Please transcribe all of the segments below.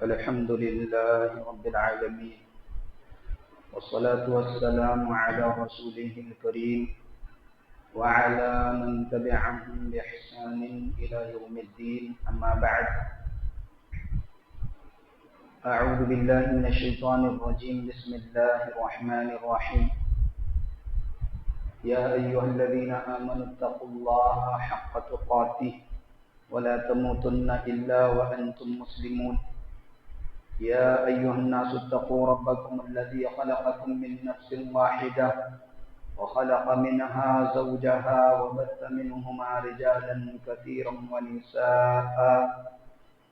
الحمد لله رب العالمين، والصلاة والسلام على رسوله الكريم وعلى من تبعهم بإحسان إلى يوم الدين. أما بعد، أعوذ بالله من الشيطان الرجيم. بسم الله الرحمن الرحيم. يا أيها الذين آمنوا اتقوا الله حق تقاته ولا تموتن إلا وأنتم مسلمون. يا أيها الناس اتقوا ربكم الذي خلقكم من نفس واحدة وخلق منها زوجها وبث منهما رجالا كثيرا ونساء،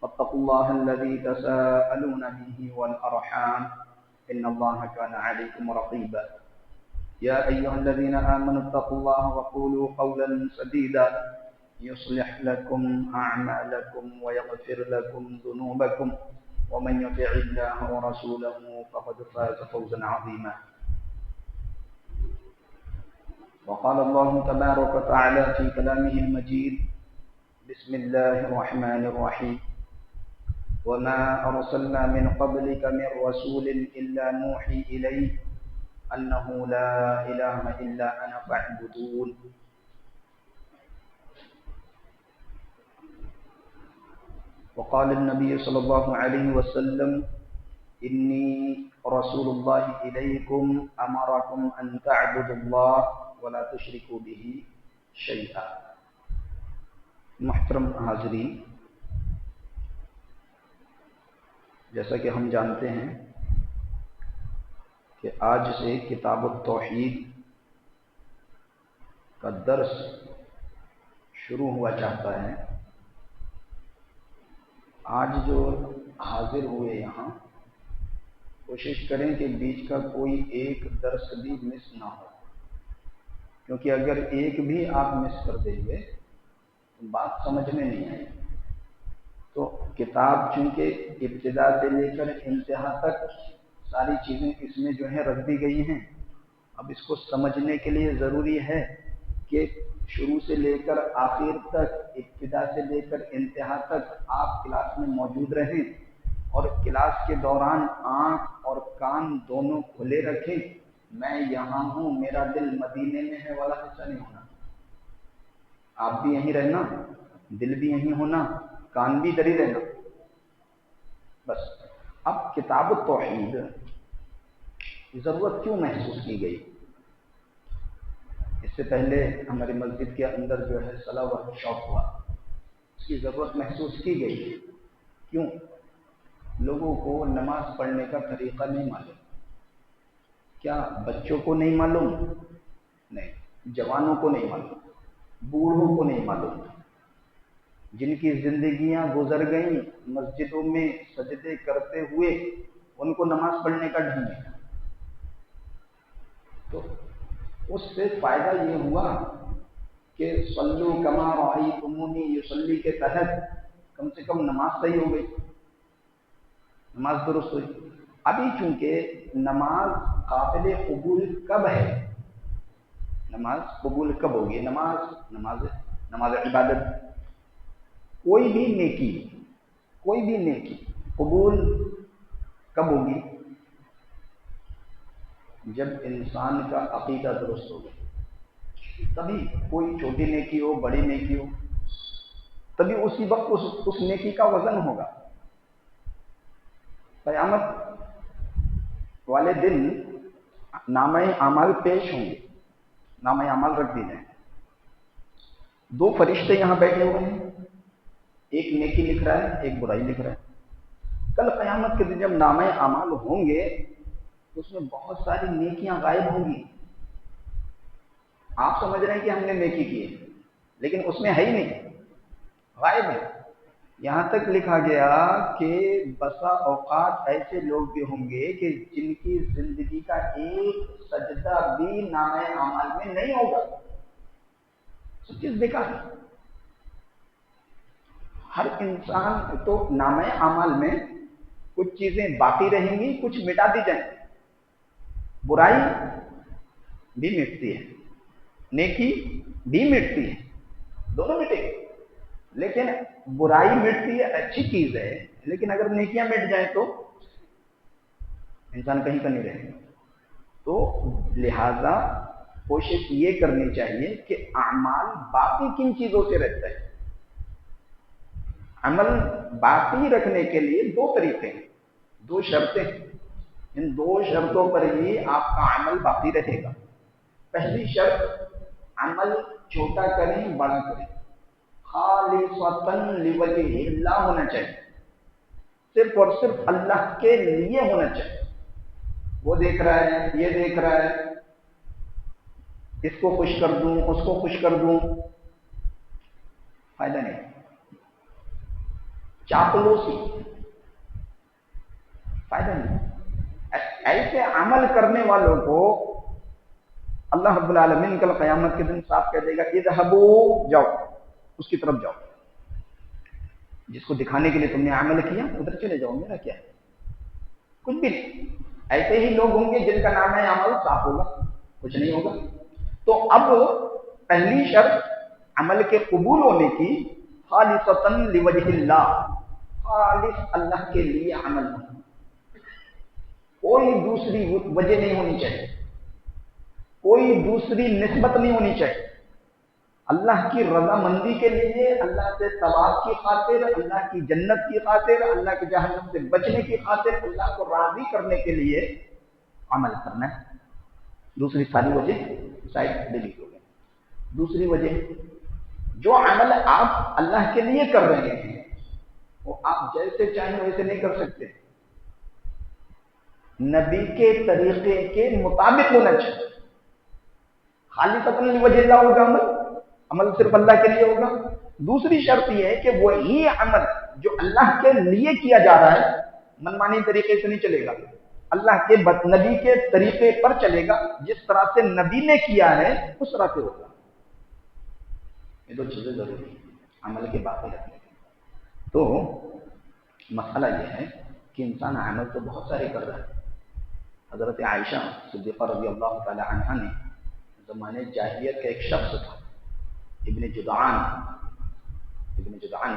واتقوا الله الذي تساءلون به والأرحام إن الله كان عليكم رقيبا. يا أيها الذين آمنوا اتقوا الله وقولوا قولا سديدا يصلح لكم أعمالكم ويغفر لكم ذنوبكم، ومن يطع الله ورسوله فقد فاز فوزا عظيما. وقال الله تبارك وتعالى في كلامه المجيد: بسم الله الرحمن الرحيم. وما أرسلنا من قبلك من رسول إلا نوحي إليه أنه لا إله إلا أنا فاعبدون. وقال النبي صلى الله عليه وسلم: إني رسول الله إليكم أمركم أن تعبدوا الله ولا تشركوا به شيئا. محترم حاضرین، جیسا کہ ہم جانتے ہیں کہ آج سے کتاب التوحید کا درس شروع ہوا چاہتا ہے. آج جو حاضر ہوئے یہاں، کوشش کریں کہ بیچ کا کوئی ایک درس بھی مس نہ ہو، کیونکہ اگر ایک بھی آپ مس کر دیں گے تو بات سمجھ میں نہیں آئے. تو کتاب چونکہ ابتدا سے لے کر انتہا تک ساری چیزیں اس میں جو ہے رکھ دی گئی ہیں. اب اس کو سمجھنے کے لیے ضروری ہے کہ شروع سے لے کر آخر تک، ابتدا سے لے کر انتہا تک آپ کلاس میں موجود رہیں، اور کلاس کے دوران آنکھ اور کان دونوں کھلے رکھیں. میں یہاں ہوں، میرا دل مدینے میں ہے والا حصہ نہیں ہونا. آپ بھی یہیں رہنا، دل بھی یہیں ہونا، کان بھی ادھر ہی رہنا. بس اب کتاب التوحید ضرورت کیوں محسوس کی گئی؟ اس سے پہلے ہماری مسجد کے اندر جو ہے صلاح ورک شاپ ہوا، اس کی ضرورت محسوس کی گئی. کیوں؟ لوگوں کو نماز پڑھنے کا طریقہ نہیں معلوم. کیا بچوں کو نہیں معلوم؟ نہیں. جوانوں کو نہیں معلوم، بوڑھوں کو نہیں معلوم. جن کی زندگیاں گزر گئیں مسجدوں میں سجدے کرتے ہوئے، ان کو نماز پڑھنے کا ڈھنگ نہیں. تو اس سے فائدہ یہ ہوا کہ صلو کما رأیتمونی یصلی کے تحت کم سے کم نماز صحیح ہو گئی، نماز درست ہوئی. ابھی چونکہ نماز قابل قبول کب ہے؟ نماز قبول کب ہوگی؟ نماز عبادت. کوئی بھی نیکی قبول کب ہوگی؟ جب انسان کا عقیدہ درست ہوگا. تبھی کوئی چھوٹی نیکی ہو، بڑی نیکی ہو، تبھی اسی وقت اس نیکی کا وزن ہوگا. قیامت والے دن نامہ اعمال پیش ہوں گے، نامہ اعمال رکھ دی جائیں. دو فرشتے یہاں بیٹھے ہوئے ہیں، ایک نیکی لکھ رہا ہے، ایک برائی لکھ رہا ہے. کل قیامت کے دن جب نامہ اعمال ہوں گے تو اس میں بہت ساری نیکیاں غائب ہوں گی. آپ سمجھ رہے ہیں کہ ہم نے نیکی کی ہے، لیکن اس میں ہے ہی نہیں، غائب ہے. یہاں تک لکھا گیا کہ بسا اوقات ایسے لوگ بھی ہوں گے کہ جن کی زندگی کا ایک سجدہ بھی نامہ اعمال میں نہیں ہوگا. سب چیز بیکار ہے. ہر انسان تو نامہ اعمال میں کچھ چیزیں باقی رہیں گی، کچھ مٹا دی جائیں. برائی بھی مٹتی ہے، نیکی بھی مٹتی ہے، دونوں مٹے گی. لیکن برائی مٹتی ہے اچھی چیز ہے، لیکن اگر نیکیاں مٹ جائیں تو انسان کہیں کا نہیں رہے گا۔ تو لہذا کوشش یہ کرنی چاہیے کہ اعمال باقی کن چیزوں سے رہتا ہے۔ عمل باقی رکھنے کے لیے دو طریقے ہیں، دو شرطیں ہیں، ان دو شرطوں پر ہی آپ کا عمل باقی رہے گا۔ پہلی شرط، عمل چھوٹا کریں بڑا کریں، خالصۃً لوجہ اللہ ہونا چاہیے، صرف اور صرف اللہ کے لیے ہونا چاہیے۔ وہ دیکھ رہا ہے، یہ دیکھ رہا ہے، اس کو خوش کر دوں، اس کو خوش کر دوں، فائدہ نہیں۔ چاپلوسی، فائدہ نہیں۔ ایسے عمل کرنے والوں کو اللہ رب العالمین کل قیامت کے دن صاف کہہ دے گا اذهبوا، جاؤ اس کی طرف جاؤ، جس کو دکھانے کے لیے تم نے عمل کیا ادھر چلے جاؤ، میرا کیا ہے، کچھ بھی نہیں۔ ایسے ہی لوگ ہوں گے جن کا نام ہے عمل صاف ہوگا، کچھ نہیں ہوگا۔ تو اب پہلی شرط عمل کے قبول ہونے کی، خالصۃً لوجہ اللہ، خالص اللہ کے لیے عمل ہونا، کوئی دوسری وجہ نہیں ہونی چاہیے، کوئی دوسری نسبت نہیں ہونی چاہیے، اللہ کی رضامندی کے لیے، اللہ سے ثواب کی خاطر، اللہ کی جنت کی خاطر، اللہ کے جہنم سے بچنے کی خاطر، اللہ کو راضی کرنے کے لیے عمل کرنا ہے۔ دوسری ساری وجہ سائڈ ڈیلیٹ ہو گئی۔ دوسری وجہ، جو عمل آپ اللہ کے لیے کر رہے ہیں وہ آپ جیسے چاہیں ویسے نہیں کر سکتے، نبی کے طریقے کے مطابق ہونا چاہیے۔ خالصۃً لوجہ اللہ ہوگا عمل صرف اللہ کے لیے ہوگا۔ دوسری شرط یہ ہے کہ وہی عمل جو اللہ کے لیے کیا جا رہا ہے منمانی طریقے سے نہیں چلے گا، اللہ کے نبی کے طریقے پر چلے گا، جس طرح سے نبی نے کیا ہے اس طرح سے ہوگا۔ یہ دو چیزیں ضروری ہیں عمل کے باقی رکھنے کے۔ تو مسئلہ یہ ہے کہ انسان عمل تو بہت سارے کر رہا ہے۔ حضرت عائشہ صدیقہ رضی اللہ تعالی عنہا نے زمانے جاہلیت کا ایک شخص تھا، ابن جدعان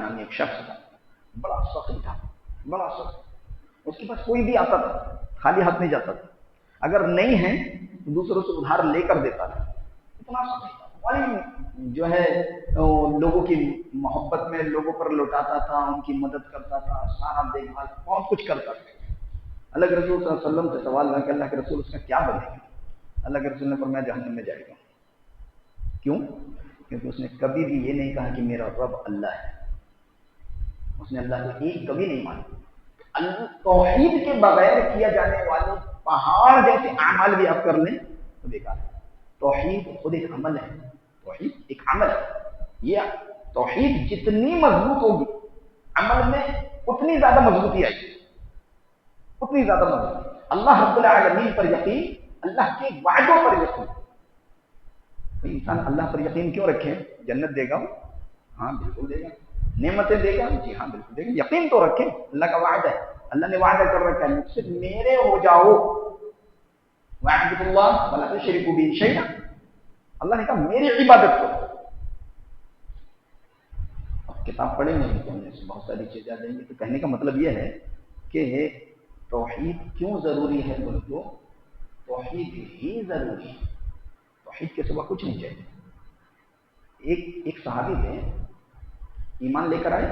نامی ایک شخص تھا، بڑا سخی تھا، بڑا سخی۔ اس کے پاس کوئی بھی آتا تھا خالی ہاتھ نہیں جاتا تھا، اگر نہیں ہے تو دوسروں سے ادھار لے کر دیتا تھا، اتنا سخی تھا۔ بڑی جو ہے لوگوں کی محبت میں لوگوں پر لوٹاتا تھا، ان کی مدد کرتا تھا، سارا دیکھ بھال بہت کچھ کرتا تھا۔ اللہ کے رسول صلی اللہ علیہ وسلم سے سوال ہوا کہ اللہ کے رسول اس کا کیا بنے گا؟ اللہ کے رسول نے فرمایا جہنم میں جائے گا۔ کیوں؟ کیونکہ اس نے کبھی بھی یہ نہیں کہا کہ میرا رب اللہ ہے، اس نے اللہ کو ایک کبھی نہیں مانا۔ توحید کے بغیر کیا جانے والے پہاڑ جیسے اعمال بھی آپ کر لیں تو بیکار ہے۔ توحید خود ایک عمل ہے، توحید ایک عمل ہے۔ یہ توحید جتنی مضبوط ہوگی عمل میں اتنی زیادہ مضبوطی آئے گی، اتنی زیادہ مضبوطی۔ اللہ رب العالمین پر یقین، اللہ کے وعدوں پر یقین۔ انسان اللہ پر یقین کیوں رکھے؟ جنت دے گا، ہاں بالکل دے گا، نعمتیں دے گا، جی ہاں بالکل دے گا، یقین تو رکھے، اللہ کا وعدہ ہے، اللہ نے وعدہ کر رکھا ہے مجھ سے میرے ہو جاؤ، وَاعْبُدُوا اللَّهَ وَلَا تُشْرِكُوا بِهِ شَيْئًا، اللہ نے کہا میری عبادت کرو۔ اب کتاب پڑھیں گے تو ہم نے بہت ساری چیزیں دیں گے، تو کہنے کا مطلب یہ ہے کہ توحید کیوں ضروری ہے بول تو توحید ہی ضروری ہے، توحید کے سوا کچھ نہیں چاہیے۔ ایک صحابی تھے، ایمان لے کر آئے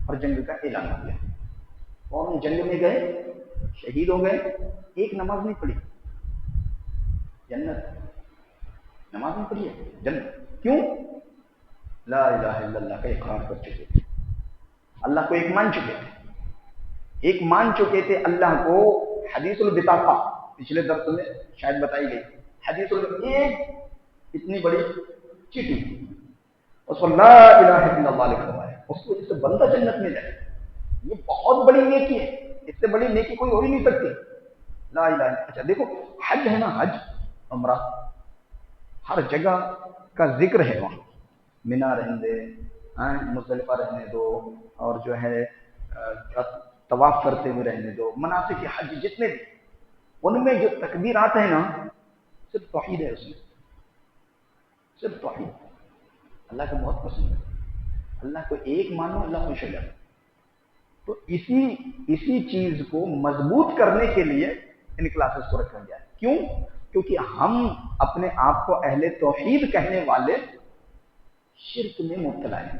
اور جنگ کا اعلان ہو گیا، اور جنگ میں گئے، شہید ہو گئے، ایک نماز نہیں پڑھی، جنت، نماز نہیں پڑھی ہے جنت۔ کیوں؟ لا الہ الا اللہ کا اقرار کر چکے تھے، اللہ کو ایک مان چکے تھے، ایک مان چکے تھے اللہ کو۔ حدیث البطاقہ پچھلے درس میں شاید بتائی گئی، حدیث ایک اتنی بڑی چٹھی، اس پر لا الہ الا اللہ لکھا ہوا ہے، اس کو جس سے بندہ جنت میں جائے، یہ بہت بڑی نیکی ہے، اس سے بڑی نیکی کوئی ہو ہی نہیں سکتی، لا الہ الا۔ اچھا دیکھو حج ہے نا، حج عمرہ ہر جگہ کا ذکر ہے، وہاں مینا رہنے دے، مزدلفہ رہنے دو، اور جو ہے طواف کرتے ہوئے رہنے دو، مناسک حج جتنے بھی، ان میں جو تکبیرات ہیں نا صرف توحید ہے، اس میں صرف توحید، اللہ کو بہت پسند ہے۔ اللہ کو ایک مانو، اللہ خوش ہو جاتا ہے۔ تو اسی چیز کو مضبوط کرنے کے لیے ان کلاسز کو رکھا گیا ہے۔ کیوں؟ کیونکہ ہم اپنے آپ کو اہل توحید کہنے والے شرک میں مبتلا ہیں،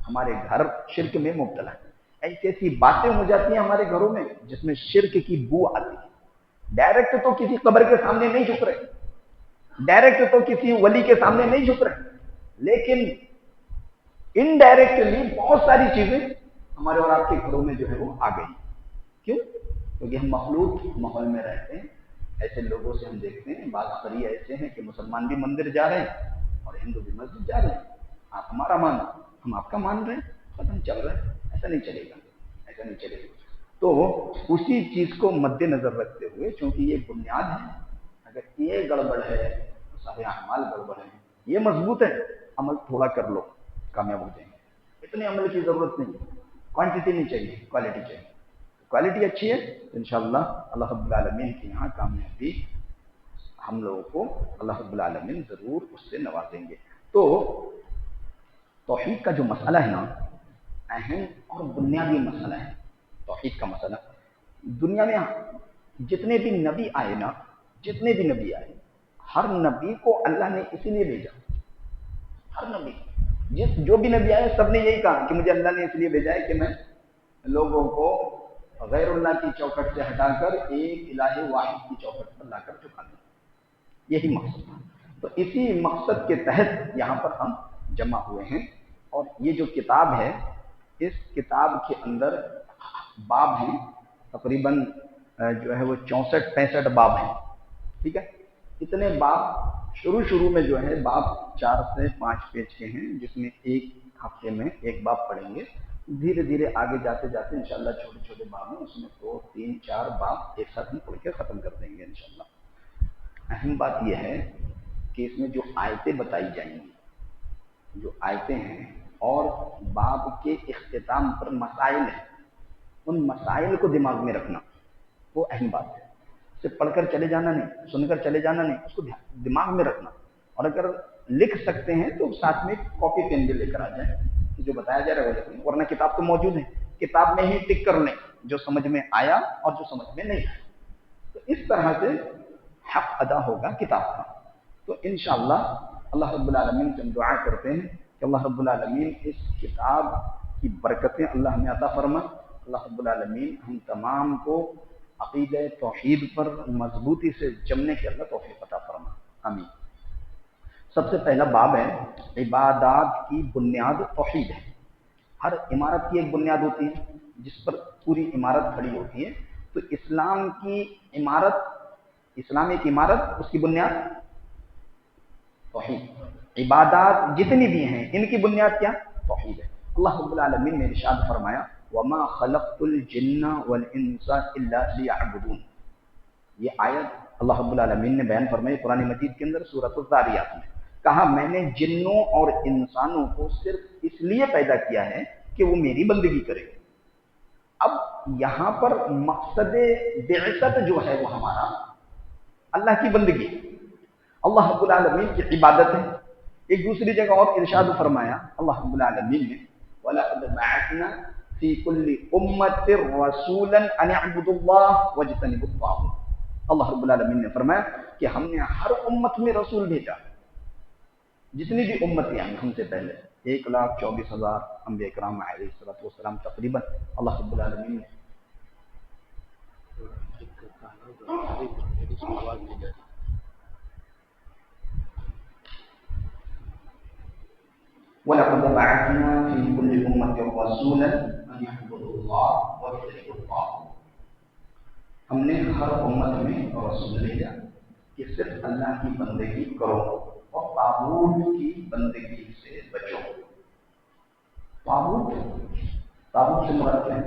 ہمارے گھر شرک میں مبتلا ہیں۔ ایسی ایسی باتیں ہو جاتی ہیں ہمارے گھروں میں جس میں شرک کی بو آتی ہے۔ ڈائریکٹ تو کسی قبر کے سامنے نہیں جھک رہے، ڈائریکٹ تو کسی ولی کے سامنے نہیں جھک رہے، لیکن انڈائریکٹلی بہت ساری چیزیں ہمارے اور آپ کے گھروں میں جو ہے وہ آ گئی۔ کیوں؟ کیونکہ ہم مخلوط ماحول میں رہتے ہیں۔ ایسے لوگوں سے ہم دیکھتے ہیں، بعض قریے ایسے ہیں کہ مسلمان بھی مندر جا رہے ہیں اور ہندو بھی مسجد جا رہے ہیں۔ آپ ہمارا مانو، ہم آپ کا مان رہے ہیں، ختم چل رہا ہے۔ ایسا نہیں چلے گا، ایسا نہیں چلے گا۔ تو اسی چیز کو مد نظر رکھتے ہوئے، چونکہ یہ بنیاد ہے، اگر یہ گڑبڑ ہے تو سارے اعمال گڑبڑ ہیں۔ یہ مضبوط ہے، عمل تھوڑا کر لو، کامیاب ہو جائیں گے۔ اتنے عمل کی ضرورت نہیں، کوانٹٹی نہیں چاہیے، کوالٹی چاہیے۔ کوالٹی اچھی ہے تو انشاءاللہ اللہ رب العالمین کے یہاں کامیابی ہم لوگوں کو اللہ رب العالمین ضرور اس سے نوازیں گے۔ تو توحید کا جو مسئلہ ہے نا، اہم اور بنیادی مسئلہ ہے توحید کا مسئلہ۔ دنیا میں جتنے بھی نبی آئے نا، جتنے بھی نبی آئے، ہر نبی کو اللہ نے اسی لیے بھیجا۔ ہر نبی، جو بھی نبی آئے سب نے یہی کہا کہ مجھے اللہ نے اس لیے بھیجا ہے کہ میں لوگوں کو غیر اللہ کی چوکھٹ سے ہٹا کر ایک الہ واحد کی چوکھٹ پر لا کر چکا دوں۔ یہی مقصد تھا۔ تو اسی مقصد کے تحت یہاں پر ہم جمع ہوئے ہیں، اور یہ جو کتاب ہے، اس کتاب کے اندر باب ہیں، تقریباً جو ہے وہ 64-65 باب ہیں۔ ٹھیک ہے، اتنے باب شروع میں جو ہے باب 4 سے 5 پیج کے ہیں، جس میں ایک ہفتے میں ایک باب پڑھیں گے۔ دھیرے دھیرے آگے جاتے جاتے انشاءاللہ چھوٹے چھوٹے باب ہیں، اس میں 2 3 4 باب ایک ساتھ ہم پڑھ کے ختم کر دیں گے انشاءاللہ۔ اہم بات یہ ہے کہ اس میں جو آیتیں بتائی جائیں گی، جو آیتیں ہیں اور باب کے اختتام پر مسائل ہیں، ان مسائل کو دماغ میں رکھنا وہ اہم بات ہے۔ صرف پڑھ کر چلے جانا نہیں، سن کر چلے جانا نہیں، اس کو دماغ میں رکھنا۔ اور اگر لکھ سکتے ہیں تو ساتھ میں کاپی پین بھی لے کر آ جائیں، جو بتایا جا رہا ہے وہ لکھیں، ورنہ کتاب تو موجود ہے، کتاب میں ہی ٹک کر لیں جو سمجھ میں آیا اور جو سمجھ میں نہیں آیا۔ تو اس طرح سے حق ادا ہوگا کتاب کا۔ تو انشاءاللہ اللہ رب العالمین سے ہم دعا کرتے ہیں کہ اللہ رب العالمین اس کتاب کی برکتیں اللہ ہمیں عطا فرما۔ اللہ رب العالمین ہم تمام کو عقیدہ توحید پر مضبوطی سے جمنے کے اللہ توفیق عطا فرما، آمین۔ سب سے پہلا باب ہے عبادات کی بنیاد توحید ہے۔ ہر عمارت کی ایک بنیاد ہوتی ہے جس پر پوری عمارت کھڑی ہوتی ہے۔ تو اسلام کی عمارت، اسلام ایک عمارت، اس کی بنیاد توحید۔ عبادات جتنی بھی ہیں ان کی بنیاد کیا؟ توحید ہے۔ اللہ رب العالمین نے ارشاد فرمایا وَمَا خَلَقْتُ الْجِنَّ وَالْإِنسَ إِلَّا لِيَعْبُدُونَ۔ یہ آیت اللہ رب العالمین نے بیان فرمائی قرآن مجید کے اندر سورۃ الذاریات میں۔ کہا میں نے جنوں اور انسانوں کو صرف اس لیے پیدا کیا ہے کہ وہ میری بندگی کرے۔ اب یہاں پر مقصد بعثت جو ہے وہ ہمارا اللہ کی بندگی، اللہ رب العالمین کی عبادت ہے۔ ایک دوسری جگہ اور ارشاد فرمایا اللہ رب العالمین نے وَلَقَدْ بَعَثْنَا فِي كُلِّ أُمَّةٍ رَسُولًا أَنِ اعْبُدُوا اللَّهَ وَاجْتَنِبُوا الطَّاغُوتَ۔ اللہ رب العالمین نے فرمایا کہ ہم نے ہر امت میں رسول بھیجا، جتنی بھی امتیں آئیں ہم سے پہلے، 1,24,000 انبیاء کرام علیہ السلام تقریباً اللہ رب العالمین نے وَلَقَدْ بَعَثْنَا فِي كُلِّ أُمَّةٍ رَسُولًا أَنِ اعْبُدُوا اللَّهَ وَاجْتَنِبُوا الطَّاغُوتَ۔ ہم نے ہر امت میں رسول بھیجا کہ صرف اللہ کی بندگی کرو اور طاغوت کی بندگی سے بچو۔ طاغوت سے مراد کیا ہے؟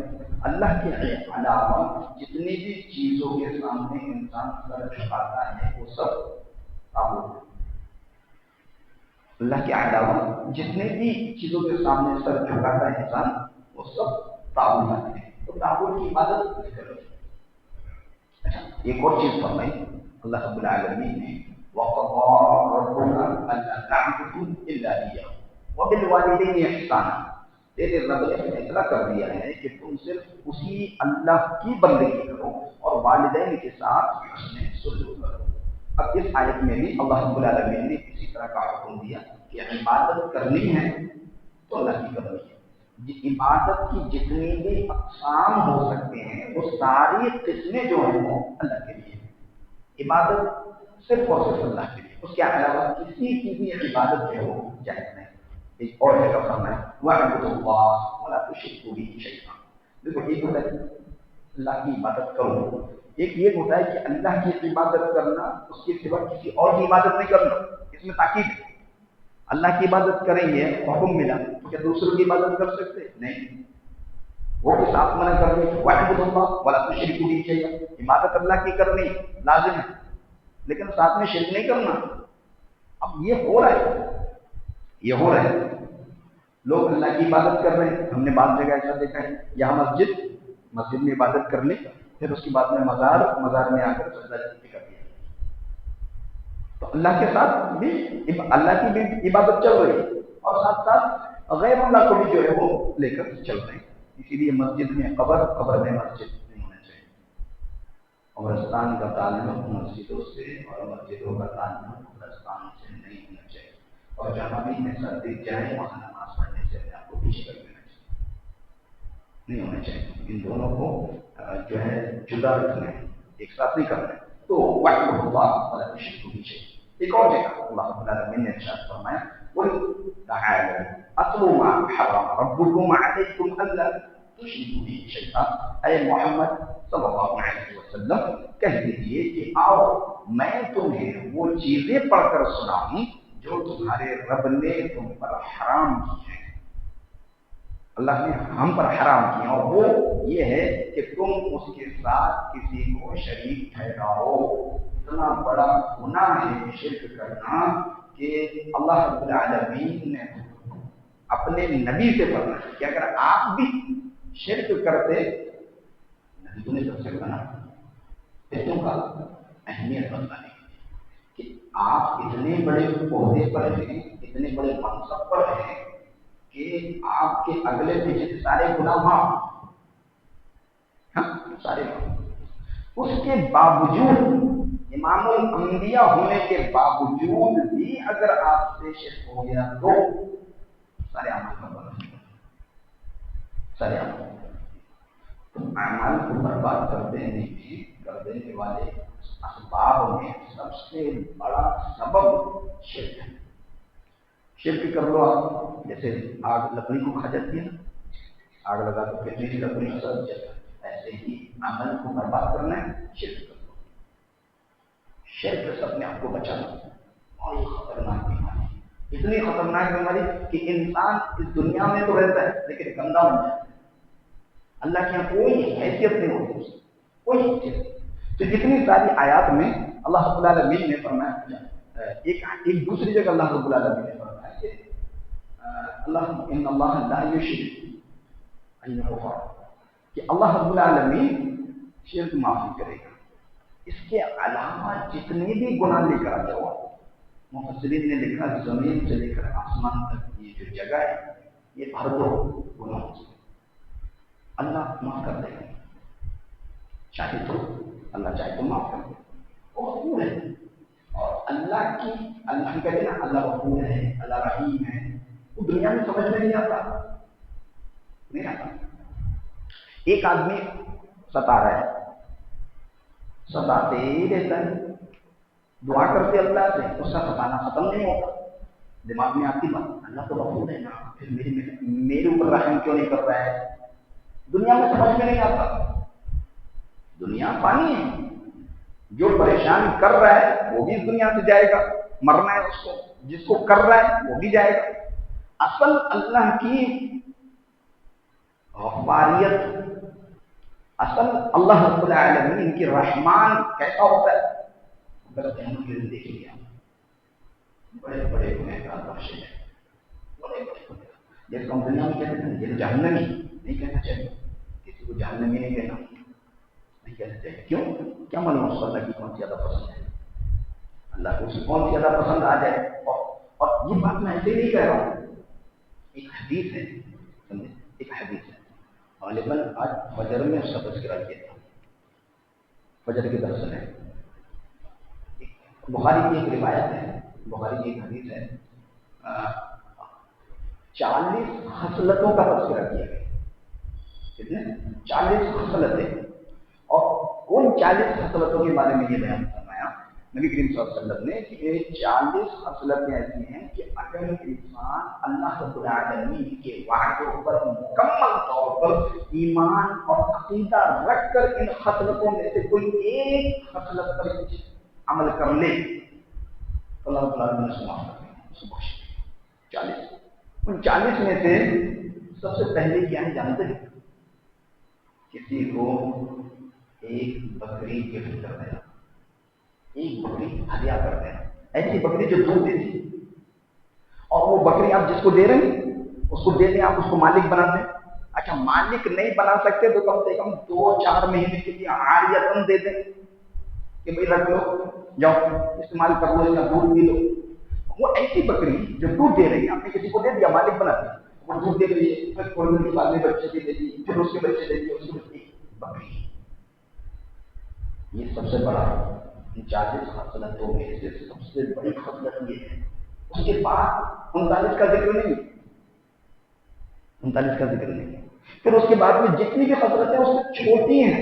اللہ کے علاوہ جتنی بھی چیزوں کے سامنے انسان سر جھکاتا ہے وہ سب طاغوت ہے۔ اللہ کے علاوہ جتنے بھی چیزوں کے سامنے سر جھکاتا ہے انسان وہ سب طاغوت ہیں۔ تو طاغوت کی عبادت نہیں کرو۔ اچھا، ایک اور چیز فرمائی اللہ رب العالمین نے وَقَضَىٰ رَبُّكَ أَلَّا تَعْبُدُوا إِلَّا إِيَّاهُ وَبِالْوَالِدَيْنِ إِحْسَانًا۔ تیرے رب نے فیصلہ کر دیا ہے کہ تم صرف اسی اللہ کی بندگی کرو اور والدین کے ساتھ حسن سلوک کرو۔ اب اس آیت میں بھی اللہ رب العالمین نے اسی طرح کا حکم دیا کہ عبادت کرنی ہے تو اللہ کی کرنی ہے۔ عبادت کی جتنی بھی اقسام ہو سکتے ہیں وہ ساری قسمیں جو ہیں وہ اللہ کے لیے ہیں۔ عبادت صرف اور صرف اللہ کے لیے، اس کے علاوہ کسی کی بھی عبادت جو ہو جائز نہیں۔ ایک اور جگہ فرمایا وَاعْبُدُوا اللَّهَ وَلَا تُشْرِكُوا بِهِ شَيْئًا۔ دیکھو ایک ہوتا ہے اللہ کی عبادت کرو، ایک یہ ہوتا ہے کہ اللہ کی عبادت کرنا، اس کے سوا کسی اور کی عبادت نہیں کرنا۔ اس میں تاکید ہے، اللہ کی عبادت کریں گے حکم ملا تو کیا دوسروں کی عبادت کر سکتے نہیں؟ وہ بھی ساتھ منع کر دیں وَاعْبُدُوا اللَّهَ وَلَا تُشْرِكُوا بِهِ شَيْئًا، عبادت اللہ کی کرنی لازم ہے لیکن ساتھ میں شرک نہیں کرنا۔ اب یہ ہو رہا ہے، یہ ہو رہا ہے، لوگ اللہ کی عبادت کر رہے ہیں۔ ہم نے بعض جگہ ایسا دیکھا ہے، یہاں مسجد میں عبادت کر لی، پھر اس کے بعد میں مزار میں آ کر سجدہ کر دیا، تو اللہ کے ساتھ بھی اللہ کی بھی عبادت چل رہی ہے اور ساتھ ساتھ غیر اللہ کو بھی جو ہے وہ لے کر چل رہے ہیں۔ اسی لیے مسجد میں قبر میں مسجد نہیں ہونا چاہیے، قبرستان کا تعلق مسجدوں سے اور مسجدوں کا تعلق قبرستان سے نہیں ہونا چاہیے، اور جہاں بھی ایسا دکھ جائے وہاں نماز پڑھنے سے آپ کو پیچھے کر دینا چاہیے، نہیں ہونا چاہیے۔ ان دونوں کو جو ہے جدا رکھنا ہے، ایک ساتھ نہیں کرنا ہے۔ تو وَاعْبُدُوا اللَّهَ وَلَا تُشْرِكُوا بِهِ شَيْئًا۔ ایک اور جگہ اللہ رب العالمین نے ارشاد فرمایا قُلْ تَعَالَوْا أَتْلُوا مَا حَرَّمَ رَبُّكُمْ عَلَيْكُمْ أَلَّا تُشْرِكُوا بِهِ شَيْئًا۔ اے محمد صلی اللہ علیہ وسلم کہہ دیجئے کہ آؤ میں تمہیں وہ چیزیں پڑھ کر سناؤں جو تمہارے رب نے تم پر حرام کی ہیں، اللہ نے ہم پر حرام کیا، اور وہ یہ ہے کہ تم اس کے ساتھ کسی کو شریک ٹھہراؤ۔ اتنا بڑا گناہ ہے شرک کرنا کہ اللہ رب العالمین نے اپنے نبی سے فرمایا کہ اگر آپ بھی شرک کرتے، نبی تو نہیں کر سکتا نا، اتنوں کا اہمیت بتانے کہ آپ اتنے بڑے عہدے پر ہیں، اتنے بڑے منصب پر ہیں کہ آپ کے اگلے پیچھے سارے گناہ معاف، سارے معاف۔ اس کے باوجود امام الانبیاء ہونے کے باوجود بھی اگر آپ سے شرک ہو گیا تو سارے عمل کا برباد، سارے عمل تو اعمال کو برباد کر دینے والے اسباب میں سب سے بڑا سبب شرک ہے۔ شرک کر لو آپ، جیسے آگ لکڑی کو کھا جاتی ہے، آگ لگا تو کتنی لکڑی سب جاتا ہے، ایسے ہی عمل کو برباد کرنا ہے، شرک کر لو۔ شرک سے اپنے آپ کو بچانا اور یہ خطرناک بیماری، اتنی خطرناک بیماری کہ انسان اس دنیا میں تو رہتا ہے لیکن گندا ہو جاتا ہے، اللہ کے یہاں کوئی حیثیت نہیں ہوتی، کوئی حیثیت نہیں۔ تو جتنی ساری آیات میں اللہ رب العالمین نے فرمایا، ایک دوسری جگہ اللہ رب العالمین نے فرمایا کہ ان اللہ لا یشرک ان یغفر، کہ اللہ رب العالمین شرک معافی کرے گا، اس کے علاوہ جتنے بھی گناہ لے کر آ جاؤ۔ مفسرین نے لکھا زمین سے لے کر آسمان تک یہ جو جگہ ہے یہ بھر دو گناہوں سے، اللہ معاف کر دے گا، چاہے تو اللہ چاہے تو معاف کر دے، وہ غفور ہے۔ اور اللہ کہتے ہیں نا اللہ غفور ہے، اللہ رحیم ہے، وہ دنیا میں سمجھ میں نہیں آتا۔ ایک آدمی ستا رہا ہے، ستاتے ہی رہتا ہے، دعا کرتے اللہ سے، اس کا ستانا ختم نہیں ہوتا، دماغ میں آتی بات اللہ تو غفور ہے نا، پھر میرے اوپر رحم کیوں نہیں کر رہا ہے؟ دنیا میں سمجھ میں نہیں آتا، دنیا فانی ہے، جو پریشان کر رہا ہے وہ بھی اس دنیا سے جائے گا، مرنا ہے اس کو، جس کو کر رہا ہے وہ بھی جائے گا۔ اصل اللہ کی غفاریت، اصل اللہ رب العالمین کی رحمان کیسا ہوتا ہے؟ غلط ہم نے دیکھ لیا، بڑے بڑے گنہگار بخشے ہیں، بڑے بڑے گنہگار، جیسے ہم دنیا میں کہتے ہیں جہنمی نہیں کہنا چاہیے، کسی کو جہنمی نہیں کہنا، نہیں کہنا چاہیے۔ کیوں؟ کیا معلوم اس کو اللہ کی کون سی زیادہ پسند ہے، اللہ کو اس کی کون سی زیادہ پسند آ جائے۔ اور یہ بات میں ایسے نہیں کہہ رہا ہوں، ایک حدیث ہے سمجھے؟ ایک حدیث ہے، غالباً آج فجر میں اس کا تذکرہ کیا تھا، فجر کے درس میں بخاری کی ایک روایت ہے، بخاری کی ایک حدیث ہے، 40 خصلتوں کا تذکرہ کیا گیا، کتنے؟ 40 خصلتیں، اور ان 40 خصلتوں کے بارے میں یہ بیان فرمایا نبی کریم صلی اللہ علیہ وسلم نے کہ یہ 40 خصلتیں ایسی ہیں کہ اگر انسان اللہ رب العالمین کے وعدوں پر مکمل طور پر ایمان اور عقیدہ رکھ کر ان خصلتوں میں سے کوئی ایک خصلت پر عمل کر لے تو اللہ رب العالمین نے معاف کر دیں، اس کو بخش دیں۔ 40، ان 40 میں سے سب سے پہلے کیا ہے جانتے ہیں؟ کسی کو ایک بکری گفٹ کر دینا، ایک بکری ہدیہ کر دینا، ایسی بکری جو دودھ دیتی، اور وہ بکری آپ جس کو دے رہے ہیں اس کو دے دیں، آپ اس کو مالک بنا دیں۔ اچھا مالک نہیں بنا سکتے تو کم سے کم 2-4 مہینے کے لیے عاریتن دے دیں کہ بھائی رکھ لو، جاؤ استعمال کر لو، اس کا دودھ پی لو۔ وہ ایسی بکری جو دودھ دے رہی ہے، آپ نے کسی کو دے دیا، مالک بنا دیا، وہ دودھ دے رہی ہے، پھر تھوڑی دیر کے بعد میں بچے بھی دے دی، پھر اس کے بچے دے دیے، اس کے بچے بکری۔ یہ سب سے بڑا 40 خصلتوں میں سے سب سے بڑی خصلت یہ ہے۔ اس کے بعد 39 کا ذکر نہیں، 39 کا ذکر نہیں، پھر اس کے بعد میں جتنی بھی خصلتیں اس سے چھوٹی ہیں،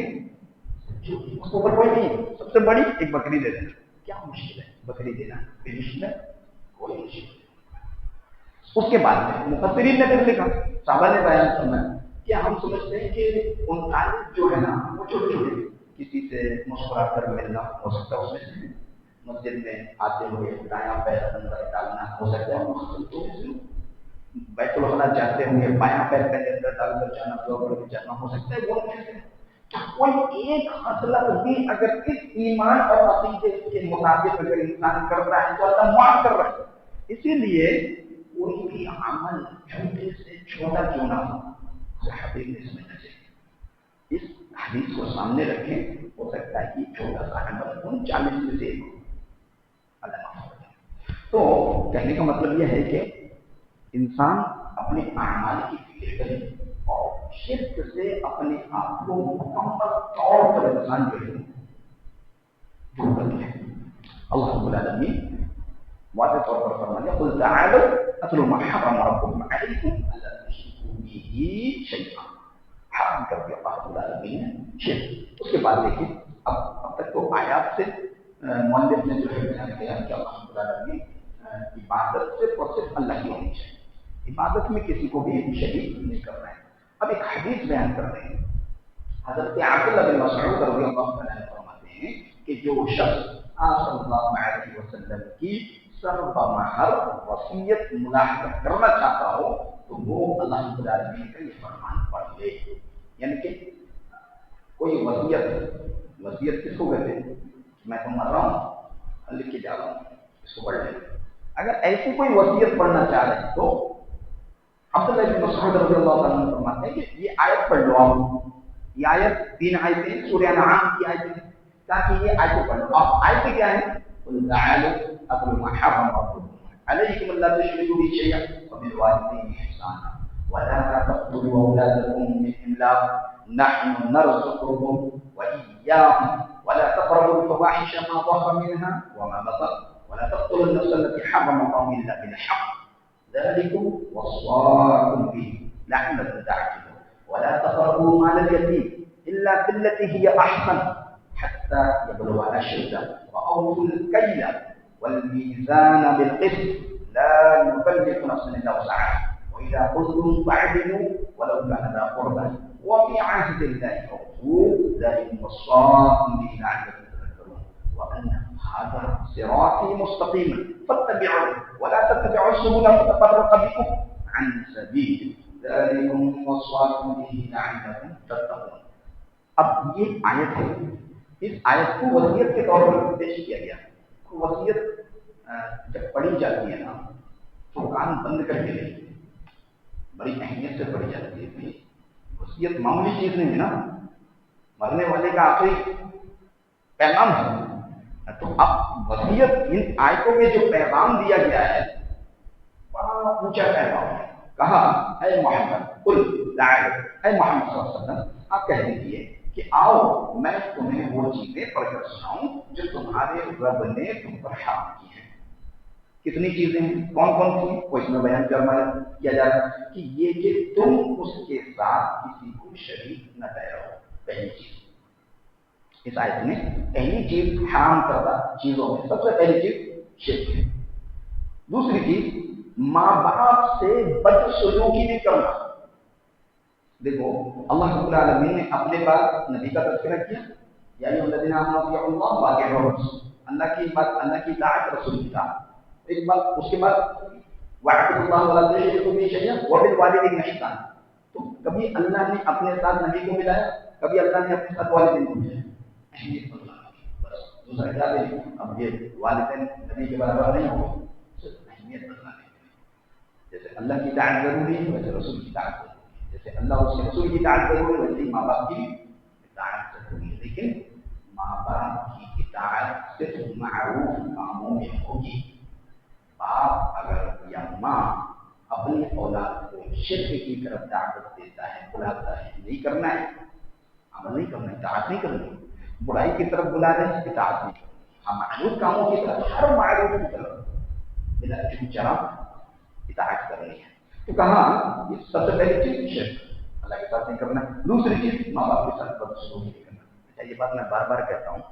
اس کو اوپر کوئی نہیں، سب سے بڑی ایک بکری دے دینا۔ کیا مشکل ہے بکری دینا؟ کوئی مشکل ہے؟ کوئی مشکل نہیں۔ اس کے بعد میں مفسرین نے پھر لکھا، صحابہ نے بیان کرنا کہ ہم سمجھتے ہیں کہ 39 جو ہے نا وہ چھوٹے چھوٹے، کسی سے مسکرا کر ملنا ہو سکتا ہے، اس میں سے مسجد میں آتے ہوئے دایاں پیر اندر ڈالنا ہو سکتا ہے، بیت الخلا جاتے ہوئے بایاں پیر پہلے اندر ڈال کر جانا، دو کر جانا ہو سکتا ہے، وہ میں سے کوئی ایک خصلت بھی اگر اس ایمان اور عقیدے کے مطابق اگر انسان کرتا ہے تو اللہ معاف کر رہا ہے۔ اسی لیے کوئی بھی عمل چھوٹے سے چھوٹا کیوں نہ ہو، صحابی نے اس میں نظر اس حدیث کو سامنے رکھیں، ہو سکتا ہے کہ چھوٹا سا عمل ان 40 میں سے اللہ معاف کر دے۔ تو کہنے کا مطلب یہ ہے کہ انسان اپنے اعمال کی فکر کرے اور شرک سے اپنے آپ کو مکمل طور پر انسان جو ہے دور کر لے۔ اللہ رب العالمین واضح طور پر فرمایا قل تعالوا اتل ما حرم ربكم عليكم الا تشركوا به شيئا، حرام کر دیا اللہ رب العالمین نے شرک۔ اس کے بعد دیکھیں اب تک تو آیات سے مؤلف نے جو ہے بیان کیا کہ اللہ رب العالمین عبادت صرف اور صرف اللہ کی ہونی چاہیے، عبادت میں کسی کو بھی شریک نہیں کر رہے ہیں۔ اب ایک حدیث بیان کر رہے ہیں، حضرت عبداللہ بن مسعود رضی اللہ عنہ فرماتے ہیں کہ جو شخص آپ صلی اللہ علیہ وسلم کی سر بمہر وصیت ملاحظہ کرنا چاہتا ہو تو وہ اللہ رب العالمین کا یہ فرمان پڑھ لے۔ یعنی کہ کوئی وصیت کس کو کہتے ہیں؟ میں تو مر رہا ہوں، لکھ کے جا رہا ہوں، اس کو پڑھ لیں۔ اگر ایسی کوئی وصیت پڑھنا چاہ رہے ہیں تو عبداللہ بن مسعود رضی اللہ عنہ فرماتے ہیں کہ یہ آیت پڑھ لو آپ، یہ آیت 3 آیتیں سورہ انعام کی آیتیں ہیں، تاکہ یہ آیتیں پڑھ لو آپ۔ آیتیں کیا ہیں؟ قل تعالوا اتل ما حرم ربكم عليكم الا تشركوا به شيئا وبالوالدين احسانا ولا تقتلوا اولادكم من املاق نحن نرزقهم واياهم ولا تقربوا الفواحش ما ظهر منها وما بطن ولا تقتلوا النفس التي حرم الله الا بالحق ذلكم وصاكم به لعلكم تعقلون ولا تقربوا مال اليتيم الا بالتي هي احسن حتى يبلغ اشده واوفوا الكيل والميزان بالقسط لا نكلف نفسا الا وسعها واذا قلتم فاعدلوا ولو كان ذا قربى وبعهد الله اوفوا ذلكم وصاكم به لعلكم تذكرون وان هذا صراطي مستقيما فاتبعوه ولا تتبعوا السبل فتفرق بكم عن سبيله ذلكم وصاكم به لعلكم تتقون۔ اب یہ آیت ہے، اس آیت کو وصیت کے طور پر پیش کیا گیا۔ وصیت جب پڑھی جاتی ہے نا تو کان بند کر کے نہیں، بڑی اہمیت سے پڑھی جاتی ہے۔ وصیت معمولی چیز نہیں ہے نا، مرنے والے کا آخری پیغام ہے۔ تو اب وصیت ان آیتوں میں جو پیغام دیا گیا ہے بڑا اونچا پیغام ہے، کہا اے محمد قل تعالوا، اے محمد صلی اللہ علیہ وسلم آپ کہہ دیجیے کہ آؤ میں تمہیں وہ چیزیں پڑھ کر سناؤں جو تمہارے رب نے تم پر حرام کی ہیں۔ کتنی چیزیں ہیں، کون کون سی، وہ اس میں بیان کیا جا رہا ہے کہ یہ کہ تم اس کے ساتھ کسی کو شریک نہ ٹھہراؤ۔ پہلی چیز اس آیت میں پہلی چیز حرام کردہ چیزوں میں سب سے پہلی چیز شرک ہے۔ دوسری چیز ماں باپ سے بدسلوکی نہیں کرنا۔ دیکھو اللہ رب العالمین نے اپنے پاس نبی کا تذکرہ کیا، یا ایھا الذین آمنوا اطیعوا اللہ واطیعوا الرسول، اللہ کی بات، اللہ کی اطاعت، رسول کی اطاعت۔ ایک بات، اس کے بعد واعبدوا اللہ ولا تشرکوا بہ شیئا وبالوالدین احسانا۔ تو کبھی اللہ نے اپنے ساتھ نبی کو ملایا، کبھی اللہ نے اپنے ساتھ والدین کو ملایا۔ اہمیت بتلانا، بس دوسرا کیا ہے، اب یہ والدین نبی کے برابر نہیں ہو، صرف اہمیت بتلانے کے لیے۔ جیسے اللہ کی اطاعت ضروری ہے ویسے رسول کی اطاعت ضروری ہے، جیسے اللہ اس کے رسول کی اطاعت ضروری ہے ویسے ماں باپ کی اطاعت ضروری ہے۔ لیکن ماں باپ کی اطاعت صرف معروف کاموں میں ہوگی۔ باپ اگر یا ماں اپنی اولاد کو شرک کی طرف دعوت دیتا ہے، بلاتا ہے، نہیں کرنا ہے، عمل نہیں کرنا، اطاعت نہیں کرنی، برائی کی طرف بلا رہے ہیں، اطاعت نہیں کرنی، ہاں معروف کاموں کی طرف، ہر معروف کی طرف بلا چرا اطاعت کرنی ہے۔ تو کہا یہ سب سے پہلی چیز شرک، اللہ کے ساتھ نہیں کرنا۔ دوسری چیز ماں باپ کے ساتھ بدسلوکی نہیں کرنا۔ اچھا، یہ بات میں بار بار کہتا ہوں،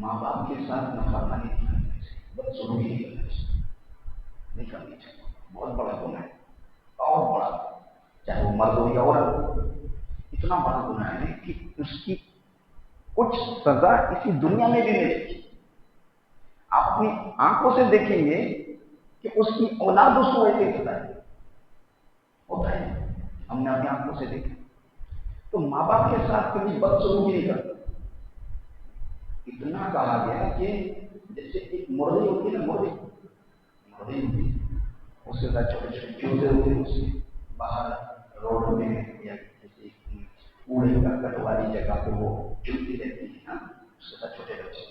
ماں باپ کے ساتھ نافرمانی نہیں کرنی چاہیے، بدسلوکی نہیں کرنی چاہیے، نہیں کرنی چاہیے، بہت بڑا گناہ ہے، اور بڑا، چاہے وہ مرد ہو یا عورت ہو، اتنا بڑا گناہ ہے کہ اس کی کچھ سزا اسی دنیا میں بھی ملے گی۔ آپ اپنی آنکھوں سے دیکھیں گے کہ اس کی اولاد اس کو ایسے ہوتا ہے، ہم نے اپنی آنکھوں سے دیکھا۔ تو ماں باپ کے ساتھ کبھی بدسلوکی نہیں کرتا۔ اتنا کہا گیا کہ جیسے ایک مرغی ہوتی ہے نا، مرغی ہوتی ہے، اس کے ساتھ چھوٹے چھوٹے چوزے ہوتے ہیں، اس کے باہر روڈ میں یا کسی کوڑے کرکٹ والی جگہ پہ وہ چلتی رہتی ہے نا، اس کے ساتھ چھوٹے بچے،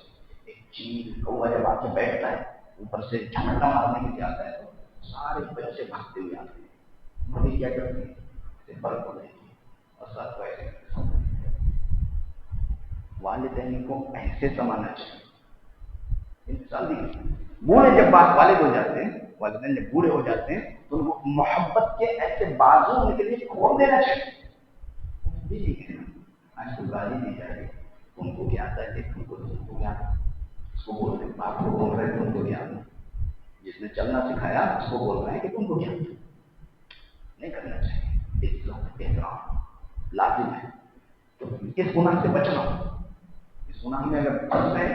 ایک چیل کوا جب آ کے بیٹھتا ہے اوپر سے جھمٹا مارنے کے لیے آتا ہے تو سارے بچے بھاگتے ہوئے آتے ہیں۔ مرغی کیا کرتی ہے، اسے برف ہو جاتی ہے اور ساتھ کو ایسے والدین کو ایسے سمانا چاہیے۔ انسان دیکھیے، بوڑھے جب بات والد ہو جاتے ہیں، والدین جب بوڑھے ہو جاتے ہیں تو ان کو محبت کے ایسے بازو ان کے لیے کھول دینا چاہیے۔ بھی نہیں کہنا آج کو گالی دی جائے گی، تم کو کیا آتا ہے، تم کو کیا آتا ہے، اس کو بول رہے باپ کو بول رہے تم کو کیا آتا ہے، جس نے چلنا سکھایا اس کو بول رہے ہیں کہ تم کو کیا آتا ہے۔ نہیں کرنا چاہیے، عزت احترام لازم ہے۔ تو اس گناہ سے بچنا، اس گناہ میں اگر پھنس گئے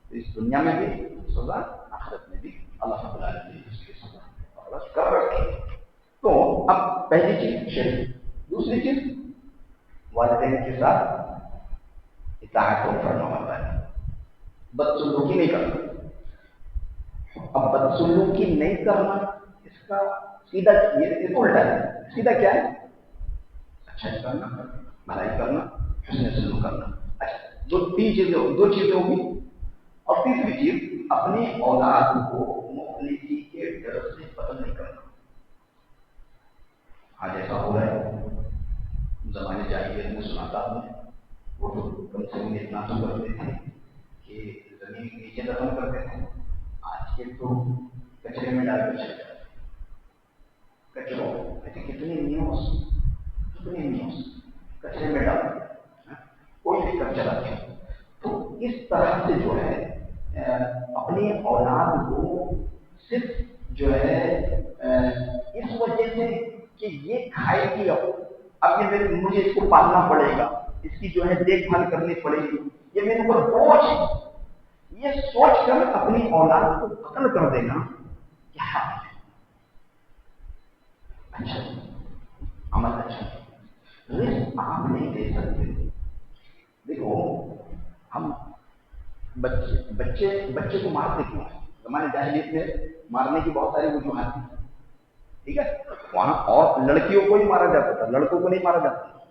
تو اس دنیا میں بھی سزا، آخرت میں بھی اللہ رب العالمین نے اس کی سزا اور کر رکھی۔ تو اب پہلی چیز شرک، دوسری چیز والدین کے ساتھ اطاعت و فرما برداری، بدسلوکی نہیں کرنا۔ اب بدسلوکی نہیں کرنا، اس کا سیدھا یہ الٹا ہے، سیدھا کیا ہے، اچھائی کرنا، بھلائی کرنا، حسن سلوک کرنا۔ اچھا، دو چیزیں ہوگی۔ اور تیسری چیز اپنی اولاد کو مخلصی کے ڈر سے قتل نہیں کرنا۔ آج ایسا ہو رہا ہے، زمانے جاہلیت میں سناتا ہوں، وہ تو کم سے کم اتنا تو کرتے تھے کہ زمین کے نیچے دفن کرتے تھے، آج کے تو کچرے میں ڈال کر چلے جاتے ہیں۔ کچروں ایسے کتنے نیوز کچرے میں ڈال دیا، کوئی بھی کچرا نہیں۔ تو اس طرح سے جو ہے اپنی اولاد کو صرف جو ہے اس وجہ سے کہ یہ کھائے گی، اب یہ مجھے اس کو پالنا پڑے گا، اس کی جو ہے دیکھ بھال کرنی پڑے گی، یہ میرے اوپر بوجھ ہے، یہ سوچ کر اپنی اولاد کو قتل کر دینا کیا حال ہے؟ اچھا عمل اچھا رزق آپ نہیں دے سکتے۔ دیکھو ہم بچے کو مارتے کیوں ہیں؟ زمانے جاہلیت میں مارنے کی بہت ساری وجوہات ہیں، ٹھیک ہے، وہاں اور لڑکیوں کو ہی مارا جاتا تھا، لڑکوں کو نہیں مارا جاتا تھا،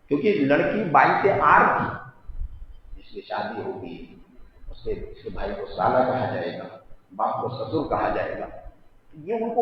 کیونکہ لڑکی بائی سے آر تھی، اس کی شادی ہوگی، اس کے بھائی کو سالہ کہا جائے گا، باپ کو سسر کہا جائے گا، یہ ان کو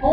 2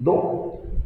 2।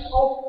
100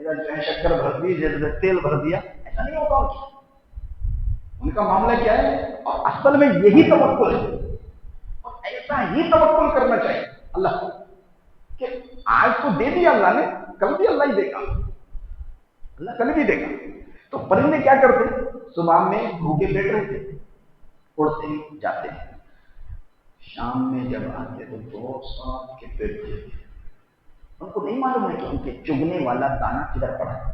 ادھر جو ہے شکر بھر دی، ادھر تیل بھر دیا، ایسا نہیں ہوتا ان کا معاملہ کیا ہے؟ اور اصل میں یہی توکل ہے، اور ایسا ہی توکل کرنا چاہیے اللہ کو کہ آج تو دے دیا اللہ نے، کل بھی اللہ ہی دے گا، اللہ کل بھی دے گا۔ تو پرندے کیا کرتے ہیں؟ صبح میں بھوکے بیٹھ رہے تھے، اڑتے ہی جاتے ہیں، شام میں جب آتے تو بہت سات کے پیٹ تھے، ان کو نہیں معلوم ہے کہ ان کے چگنے والا دانا کدھر پڑا ہے،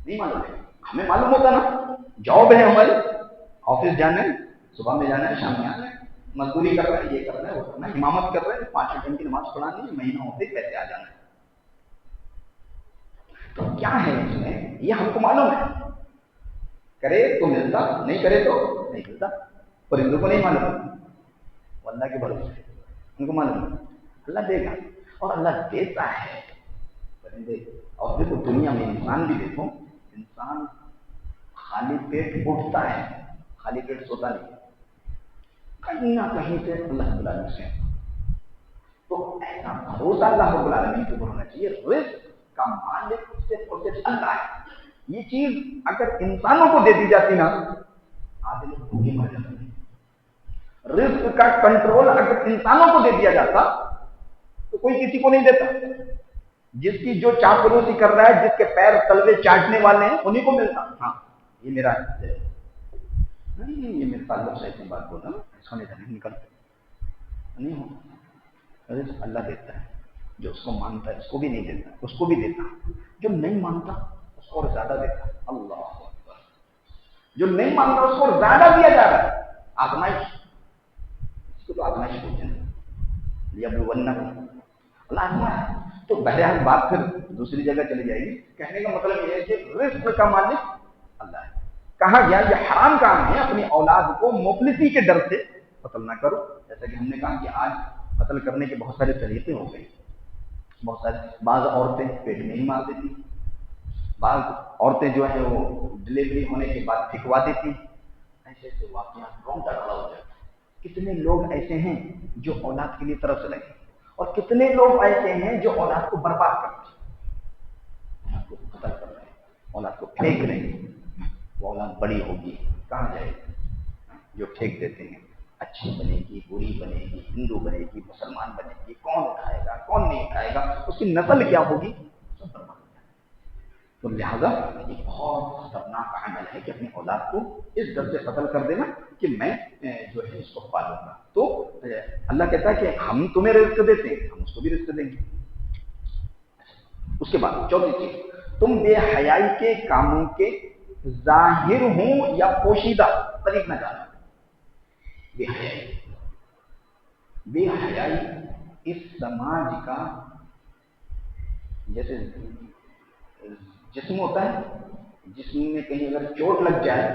نہیں معلوم ہے۔ ہمیں معلوم ہوتا نا، جاب ہے ہماری، آفس جانا ہے، صبح میں جانا ہے، شام میں آنا ہے، مزدوری کر رہے ہیں، یہ کر رہے ہیں، وہ کرنا ہے، امامت کر رہے ہیں، 5 ٹائم کی نماز پڑھانی ہے، مہینہ ہوتے ہی پیسے آ جانا ہے۔ تو کیا ہے اس میں؟ یہ ہم کو معلوم ہے، کرے تو ملتا، نہیں کرے تو نہیں ملتا۔ پرندوں کو نہیں معلوم، وہ اللہ کے بھروسے، ان کو معلوم ہے اللہ دے گا، اور اللہ دیتا ہے۔ پرندے اور دیکھو دنیا میں انسان بھی دیکھو، انسان خالی پیٹ اٹھتا ہے، خالی پیٹ سوتا نہیں، کہیں نہ کہیں سے اللہ رب العالمین سے۔ تو ایسا بھروسہ اللہ رب العالمین کو ہونا چاہیے، رزق کا مالک صرف اور صرف اللہ ہے۔ یہ چیز اگر انسانوں کو دے دی جاتی نا، آدھے لوگ بھوکے مر جاتے ہیں۔ رزق کا کنٹرول اگر انسانوں کو دے دیا جاتا تو کوئی کسی کو نہیں دیتا۔ جس کی جو چاپلوسی کر رہا ہے، جس کے پیر تلوے چاٹنے والے ہیں، انہیں کو ملتا۔ ہاں یہ میرا ہے، نہیں یہ میرے تعلق سے ایسی بات بول رہا ہوں، سونے کا نہیں نکلتا نہیں ہو۔ رزق اللہ دیتا ہے، جو اس کو مانتا ہے اس کو بھی نہیں دیتا، اس کو بھی دیتا، جو نہیں مانتا اس کو اور زیادہ دیتا۔ اللہ اکبر، جو نہیں مانتا اس کو اور زیادہ دیا جا رہا ہے۔ آزمائش، اس کو تو آزمائش بولتے ہیں، لیبلونکم، اللہ آزمائش۔ تو بہرحال بات پھر دوسری جگہ چلی جائے گی۔ کہنے کا مطلب یہ ہے کہ رزق کا مالک اللہ ہے۔ کہا گیا یہ حرام کام ہے اپنی اولاد کو مفلسی کے ڈر سے قتل نہ کرو، جیسا کہ ہم نے کہا کہ آج قتل کرنے کے بہت سارے طریقے ہو گئے، بہت سارے، بعض عورتیں پیٹ میں ہی مار دیتی، بعض عورتیں جو ہے وہ ڈلیوری ہونے کے بعد پھینکوا دیتی، ایسے ایسے واقعات رونگٹا کھڑا ہو جاتا ہے۔ کتنے لوگ ایسے ہیں جو اولاد کے لیے طرف سے لگے، اور کتنے لوگ ایسے ہیں جو اولاد کو برباد کرتے ہیں، اولاد کو قتل کر رہے ہیں، اولاد کو پھینک رہے ہیں۔ وہ اولاد بڑی ہوگی کہاں جائے گی؟ جو پھینک دیتے ہیں، اچھی بنے گی، بری بنے گی، ہندو بنے گی، مسلمان بنے گی، کون اٹھائے گا کون نہیں اٹھائے گا، اس کی نسل کیا ہوگی، سب برباد ہو جائے گا۔ تو لہذا یہ بہت خطرناک عمل ہے کہ اپنی اولاد کو اس ڈر سے قتل کر دینا کہ میں جو ہے اس کو پالوں گا۔ تو اللہ کہتا ہے کہ ہم تمہیں رزق دیتے ہیں، ہم اس کو بھی رزق دیں گے۔ اس کے بعد چوتھی چیز، تم بے حیائی کے کاموں کے ظاہر ہوں یا پوشیدہ قریب نہ جانا۔ بے حیائی، بے حیائی اس سماج کا جیسے جسم ہوتا ہے، جسم میں کہیں اگر چوٹ لگ جائے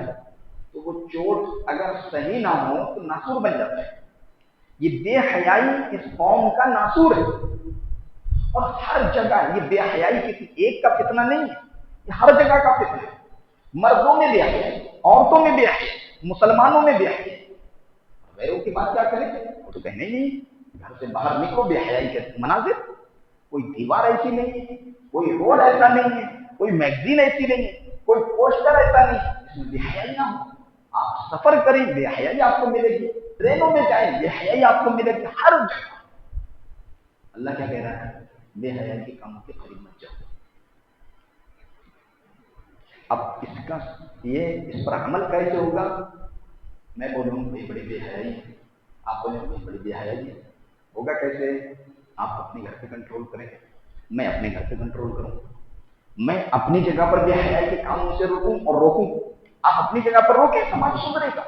تو وہ چوٹ اگر صحیح نہ ہو تو ناسور بن جاتا ہے۔ یہ بے حیائی اس قوم کا ناسور ہے، اور ہر جگہ یہ بے حیائی کسی ایک کا فتنہ نہیں ہے، یہ ہر جگہ کا فتنہ ہے۔ مردوں میں بے حیائی، عورتوں میں بے حیائی، مسلمانوں میں بے حیائی۔ غیروں کی بات کیا کریں، وہ تو کہنے نہیں، گھر سے باہر نکلو بے حیائی کے مناظر، کوئی دیوار ایسی نہیں ہے، کوئی روڈ ایسا نہیں ہے، کوئی میگزین ایسی نہیں ہے، کوئی پوسٹر ایسا نہیں جس میں بے حیائی نہ ہو۔ آپ سفر کریں بے حیائی آپ کو ملے گی، ٹرینوں میں جائیں بے حیائی آپ کو ملے گی، ہر جگہ۔ اللہ کیا کہہ رہا ہے؟ بے حیائی کے کاموں کے قریب مت جاؤ۔ اب اس کا اس پر عمل کیسے ہوگا؟ میں بولوں بھائی بڑی بے حیائی، آپ بولیں بھائی بڑی بے حیائی، ہوگا کیسے؟ آپ اپنے گھر پہ کنٹرول کریں، میں اپنے گھر پہ کنٹرول کروں، میں اپنی جگہ پر بے حیائی کے کاموں سے روکوں اور روکوں۔ آپ اپنی جگہ پر روکیں، سماج سدھرے گا،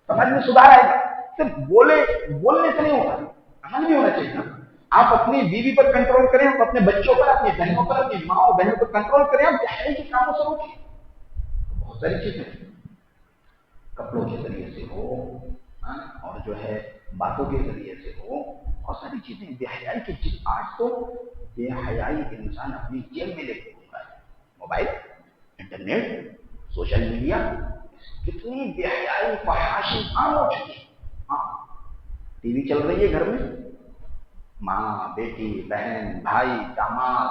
سماج میں سدھار آئے گا۔ صرف بولنے سے نہیں ہوگا، عمل بھی ہونا چاہیے نا۔ آپ اپنی بیوی پر کنٹرول کریں، آپ اپنے بچوں پر، اپنی بہنوں پر، اپنی ماں اور بہنوں پر کنٹرول کریں، آپ بے حیائی کے کاموں سے روکیں۔ بہت ساری چیزیں کپڑوں کے ذریعے سے ہو، اور جو ہے باتوں کے ذریعے سے ہو، بہت ساری چیزیں بے حیائی کی۔ آج تو بے حیائی انسان اپنی جیب میں لے کے گھوم رہا ہے، موبائل، انٹرنیٹ، سوشل میڈیا، کتنی بے حیائی فحاشی عام ہو چکی ہے۔ ہاں ٹی وی چل رہی ہے گھر میں، ماں بیٹی بہن بھائی داماد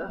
10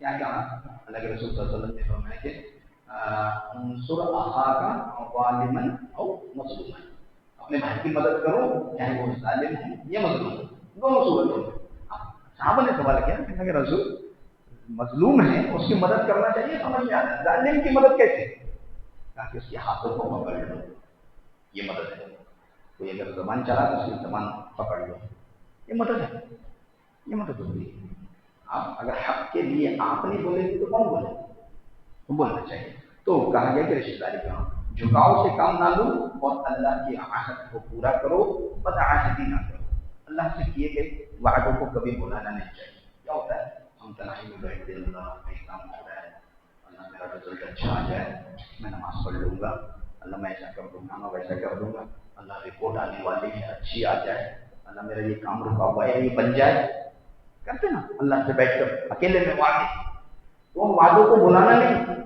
کیا کہا اللہ کے رسول صلی اللہ علیہ وسلم نے فرمایا کہ انصر اخاک ظالما او مظلوما، اپنے بھائی کی مدد کرو چاہے وہ ظالم ہو یا مظلوم ہو، دونوں صورتوں میں۔ صحابہ نے سوال کیا کہ رسول مظلوم ہے اس کی مدد کرنا چاہیے، سمجھ میں آتا ہے، ظالم کی مدد کیسے؟ کہا کہ اس کے ہاتھوں کو پکڑ لو، یہ مدد ہے۔ کوئی اگر زبان چلا تو اس کی زبان پکڑ لو، یہ مدد ہے، یہ مدد ہوتی ہے۔ آپ اگر حق کے لیے آپ نہیں بولیں گے تو کون بولے؟ تو بولنا چاہیے۔ تو کہا گیا کہ رشتہ داری کا جھکاؤ سے کام نہ لو اور اللہ کی عہد کو پورا کرو، بدعہدی نہ کرو۔ اللہ سے کیے گئے وعدوں کو کبھی بھلانا نہیں چاہیے۔ کیا ہوتا ہے ہم تنہائی میں بیٹھتے ہیں، اللہ کہیں کام ہو رہا ہے، اللہ میرا رزلٹ اچھا آ جائے میں نماز پڑھ لوں گا، اللہ میں ایسا کر دوں گا، میں ویسا کر دوں گا، اللہ رپورٹ آنے والی ہے اچھی آ جائے، اللہ میرا یہ کام رکا ہوا ہے یہ بن جائے۔ کرتے نا اللہ سے بیٹھ کر اکیلے میں وعدے، تو ان وعدوں کو بھلانا نہیں،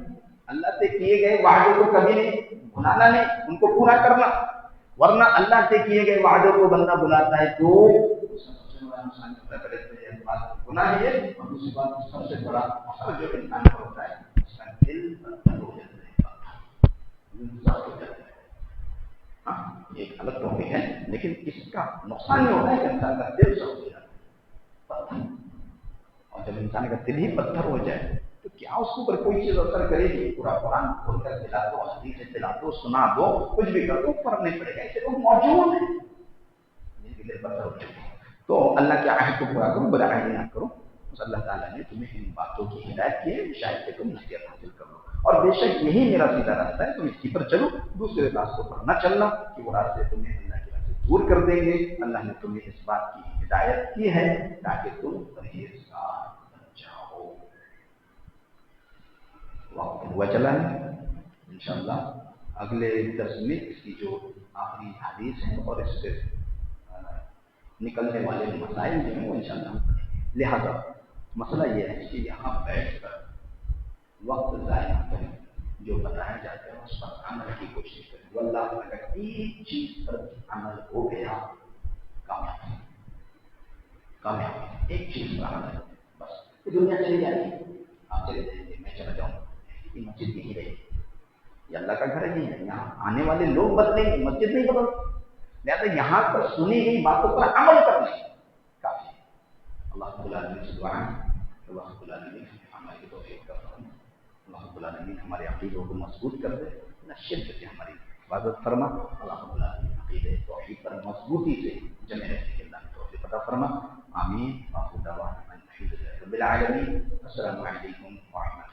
اللہ سے کیے گئے وعدوں کو کبھی نہیں بھلانا نہیں، ان کو پورا کرنا۔ ورنہ اللہ سے کیے گئے وعدوں کو بندہ بھلاتا ہے تو سب سے بڑا نقصان ہوتا ہے، گناہ ہے یہ، اور دوسری بات سب سے بڑا اثر جو انسان پر ہوتا ہے اس کا دل پتھر ہو جاتا ہے، دل سخت ہو جاتا ہے۔ ہاں ایک الگ ٹاپک ہے، لیکن اس کا نقصان یہ ہوتا ہے کہ انسان کا دل سخت ہو جاتا ہے، پتھر۔ اور جب انسان کا دل ہی پتھر ہو جائے تو کیا اس کے اوپر کوئی چیز اثر کرے گی؟ پورا قرآن کھول کر دلا دو، حدیث دلا دو، سنا دو، کچھ بھی کر دو، فرق نہیں پڑے گا، اسے لوگ موجود ہیں، جن کے دل پتھر ہو چکے ہیں۔ تو اللہ کے عہد کو پورا کرو، بدعہدی نہ کرو۔ بس اللہ تعالیٰ نے تمہیں ان باتوں کی ہدایت کی ہے شاید کہ تم نصیحت حاصل کر لو، اور بے شک یہی میرا سیدھا راستہ ہے، تم اسی پر چلو، دوسرے راستوں پر نہ چلنا کہ وہ راستے تمہیں اللہ کی راہ سے دور کر دیں گے۔ اللہ نے تمہیں اس بات کی ہدایت کی ہے تاکہ تم پرہیزگار بن جاؤ۔ وقت ہوا چلا ہے، انشاءاللہ اگلے درس میں اس کی جو آخری حدیث ہے اور اس سے نکلنے والے مسائل جو ہیں وہ انشاءاللہ ہم پڑھیں گے۔ لہذا مسئلہ یہ ہے کہ یہاں بیٹھ کر وقت ضائع نہ کریں، جو بتایا جاتا ہے اس پر عمل کی کوشش کریں۔ واللہ اگر ایک چیز پر عمل ہو گیا کامیاب ہے، کامیاب ہے، ایک چیز پر عمل ہے، بس یہ دنیا چلی جائے گی، آپ چلے جائیں گے، میں چلا جاؤں گا، یہ مسجد یہی رہے گی، یہ اللہ کا گھر نہیں ہے، یہاں آنے والے لوگ بدلیں گے، مسجد نہیں بدلتی۔ لہٰذا یہاں پر سنی گئی باتوں پر عمل کرنا کافی ہے۔ اللہ رب العالمین سے دعا ہے، اللہ رب العالمین ہماری توفیق کا فرما، اللہ رب العالمین ہمارے عقیدوں کو مضبوط کر دے، نہ شرک سے ہماری حفاظت فرما، اللہ رب العالمین عقیدے توحید پر مضبوطی سے جمع رہنے کے اللہ توفیق عطا فرما، آمین۔ وآخر دعوانا ان الحمد للہ رب العالمین۔ السلام علیکم ورحمۃ اللہ۔